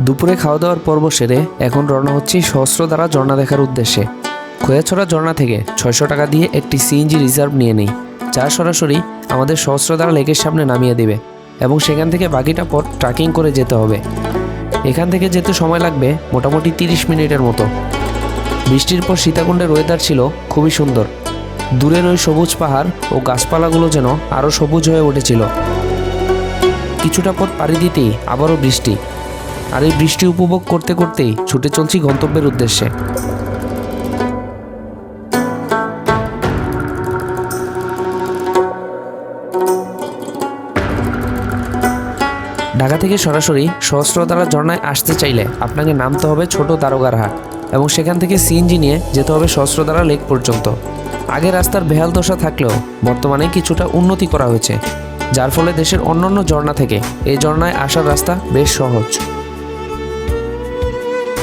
দুপুরে খাওয়া দাওয়ার পর্ব সেরে এখন রওনা হচ্ছি সহস্রধারা ঝর্ণা দেখার উদ্দেশ্যে। খোয়াছড়া ঝর্ণা থেকে 600 টাকা দিয়ে একটি সিএনজি রিজার্ভ নিয়ে নেই, যা সরাসরি আমাদের সহস্রধারা লেকের সামনে নামিয়ে দেবে এবং সেখান থেকে বাকিটা পথ ট্রাকিং করে যেতে হবে। এখান থেকে যেতে সময় লাগবে মোটামুটি 30 মিনিটের মতো। বৃষ্টির পর সীতাকুণ্ডের ওয়েদার ছিল খুবই সুন্দর। দূরের ওই সবুজ পাহাড় ও গাছপালাগুলো যেন আরও সবুজ হয়ে উঠেছিল। কিছুটা পথ পাড়ি দিতেই আবারও বৃষ্টি, আর এই বৃষ্টি উপভোগ করতে করতেই ছুটে চলছি গন্তব্যের উদ্দেশ্যে। ঢাকা থেকে সরাসরি সহস্রধারা ঝর্ণায় আসতে চাইলে আপনাকে নামতে হবে ছোট দারোগারহাট এবং সেখান থেকে সিএনজি নিয়ে যেতে হবে সহস্রধারা লেক পর্যন্ত। আগে রাস্তার বেহাল দশা থাকলেও বর্তমানে কিছুটা উন্নতি করা হয়েছে, যার ফলে দেশের অন্যান্য ঝর্ণা থেকে এই ঝর্ণায় আসার রাস্তা বেশ সহজ।